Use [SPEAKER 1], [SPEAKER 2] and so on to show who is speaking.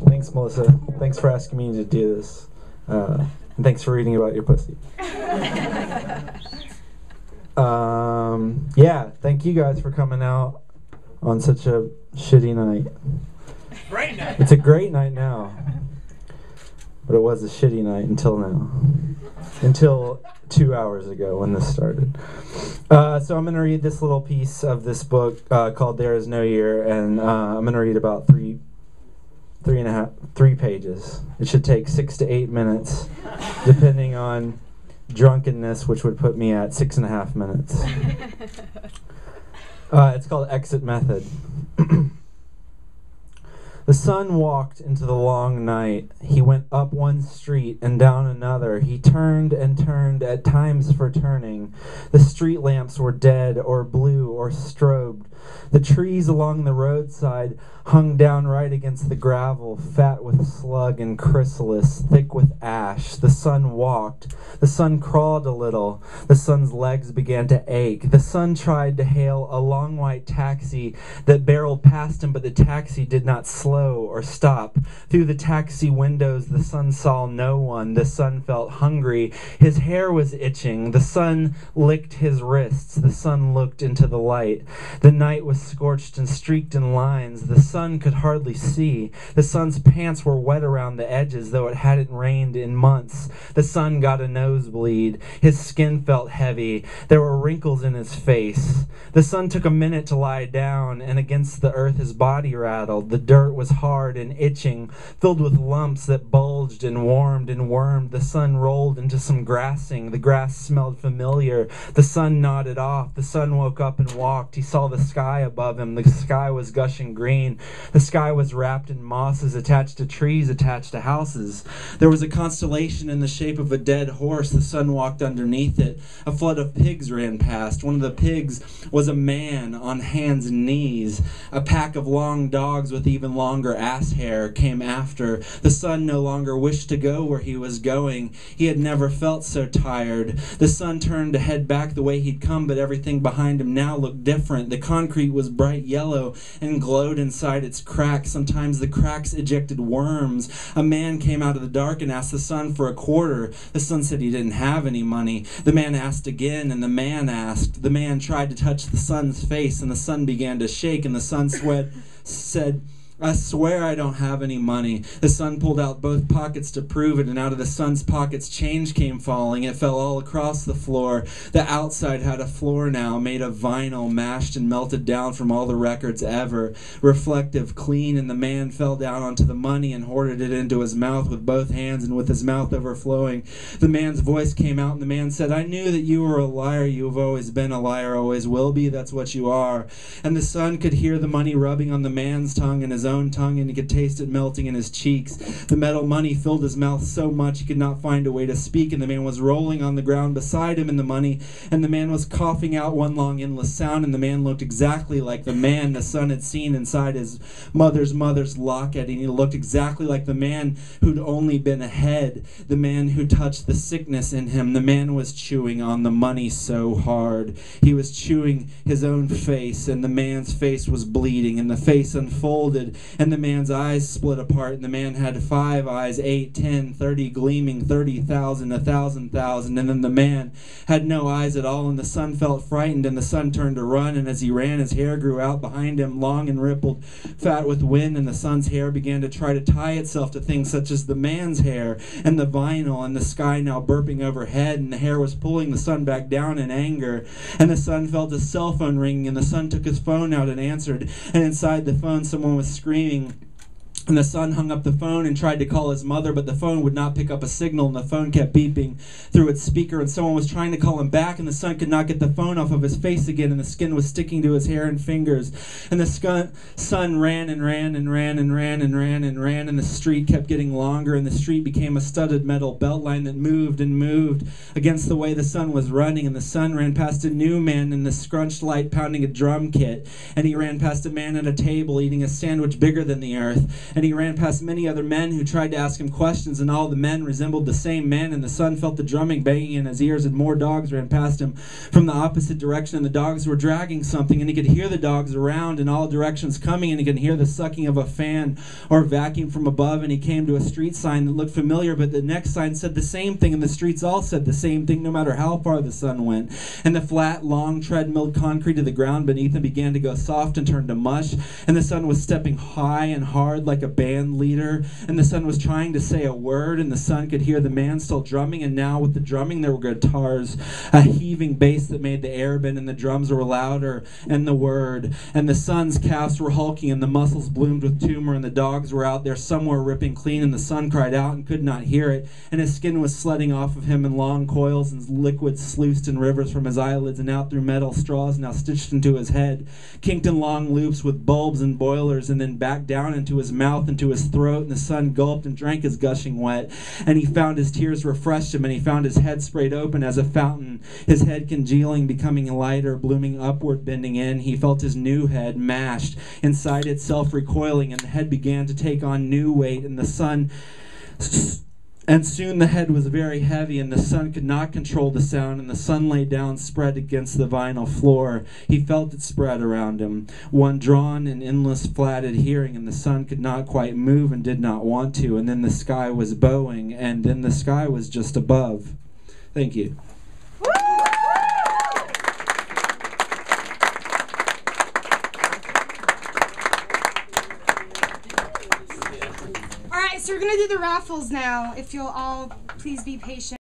[SPEAKER 1] Thanks, Melysa. Thanks for asking me to do this. And thanks for reading about your pussy. Yeah, thank you guys for coming out on such a shitty night.
[SPEAKER 2] Great night.
[SPEAKER 1] It's a great night now. But it was a shitty night until now. Until 2 hours ago when this started. So I'm going to read this little piece of this book called There Is No Year, and I'm going to read about three pages. It should take 6 to 8 minutes, depending on drunkenness, which would put me at 6.5 minutes. It's called Exit Method. The sun walked into the long night. He went up one street and down another. He turned and turned, at times for turning. The street lamps were dead or blue or strobed. The trees along the roadside hung down right against the gravel, fat with slug and chrysalis, thick with ash. The sun walked. The sun crawled a little. The sun's legs began to ache. The sun tried to hail a long white taxi that barreled past him, but the taxi did not slow or stop. Through the taxi windows, the sun saw no one. The sun felt hungry. His hair was itching. The sun licked his wrists. The sun looked into the light. The night was scorched and streaked in lines. The sun could hardly see. The sun's pants were wet around the edges, though it hadn't rained in months. The sun got a nosebleed. His skin felt heavy. There were wrinkles in his face. The sun took a minute to lie down, and against the earth his body rattled. The dirt was hard and itching, filled with lumps that bulged and warmed and wormed. The sun rolled into some grassing. The grass smelled familiar. The sun nodded off. The sun woke up and walked. He saw the sky above him. The sky was gushing green. The sky was wrapped in mosses attached to trees, attached to houses. There was a constellation in the shape of a dead horse. The sun walked underneath it. A flood of pigs ran past. One of the pigs was a man on hands and knees. A pack of long dogs with even longer ass hair came after. The sun no longer wished to go where he was going. He had never felt so tired. The sun turned to head back the way he'd come, but everything behind him now looked different. The concrete was bright yellow and glowed inside its cracks. Sometimes the cracks ejected worms. A man came out of the dark and asked the sun for a quarter. The sun said he didn't have any money. The man asked again, and the man asked. The man tried to touch the sun's face, and the sun began to shake, and the sun said, "I swear I don't have any money." The sun pulled out both pockets to prove it, and out of the sun's pockets change came falling. It fell all across the floor. The outside had a floor now, made of vinyl, mashed and melted down from all the records ever. Reflective, clean, and the man fell down onto the money and hoarded it into his mouth with both hands and with his mouth overflowing. The man's voice came out, and the man said, "I knew that you were a liar. You've always been a liar, always will be. That's what you are." And the sun could hear the money rubbing on the man's tongue and his own tongue, and he could taste it melting in his cheeks. The metal money filled his mouth so much he could not find a way to speak, and the man was rolling on the ground beside him in the money, and the man was coughing out one long endless sound, and the man looked exactly like the man the son had seen inside his mother's locket, and he looked exactly like the man who'd only been ahead, the man who touched the sickness in him. The man was chewing on the money so hard. He was chewing his own face, and the man's face was bleeding, and the face unfolded, and the man's eyes split apart, and the man had 5 eyes, 8, 10, 30, gleaming, 30,000, 1,000,000, and then the man had no eyes at all, and the sun felt frightened, and the sun turned to run, and as he ran, his hair grew out behind him, long and rippled, fat with wind, and the sun's hair began to try to tie itself to things such as the man's hair, and the vinyl, and the sky now burping overhead, and the hair was pulling the sun back down in anger, and the sun felt a cell phone ringing, and the sun took his phone out and answered, and inside the phone someone was screaming. And the son hung up the phone and tried to call his mother, but the phone would not pick up a signal, and the phone kept beeping through its speaker, and someone was trying to call him back, and the son could not get the phone off of his face again, and the skin was sticking to his hair and fingers. And the son ran and ran and ran and ran and ran and ran, and the street kept getting longer, and the street became a studded metal beltline that moved and moved against the way the son was running, and the son ran past a new man in the scrunched light pounding a drum kit, and he ran past a man at a table eating a sandwich bigger than the earth, And he ran past many other men who tried to ask him questions, and all the men resembled the same man. And the son felt the drumming banging in his ears, and more dogs ran past him from the opposite direction, and the dogs were dragging something, and he could hear the dogs around in all directions coming, and he could hear the sucking of a fan or vacuum from above. And he came to a street sign that looked familiar, but the next sign said the same thing, and the streets all said the same thing, no matter how far the sun went. And the flat, long, treadmilled concrete of the ground beneath him began to go soft and turn to mush, and the sun was stepping high and hard like a band leader, and the sun was trying to say a word, and the sun could hear the man still drumming, and now with the drumming there were guitars, a heaving bass that made the air bend, and the drums were louder, and the word, and the sun's calves were hulking, and the muscles bloomed with tumor, and the dogs were out there somewhere ripping clean, and the sun cried out and could not hear it, and his skin was sledding off of him in long coils, and liquids sluiced in rivers from his eyelids and out through metal straws now stitched into his head, kinked in long loops with bulbs and boilers, and then back down into his mouth, into his throat, and the sun gulped and drank his gushing wet, and he found his tears refreshed him, and he found his head sprayed open as a fountain, his head congealing, becoming lighter, blooming upward, bending in. He felt his new head mashed, inside itself recoiling, and the head began to take on new weight, and the sun... And soon the head was very heavy, and the sun could not control the sound, and the sun lay down spread against the vinyl floor. He felt it spread around him, one drawn and endless flat adhering, and the sun could not quite move and did not want to, and then the sky was bowing, and then the sky was just above. Thank you.
[SPEAKER 3] So we're going to do the raffles now. If you'll all please be patient.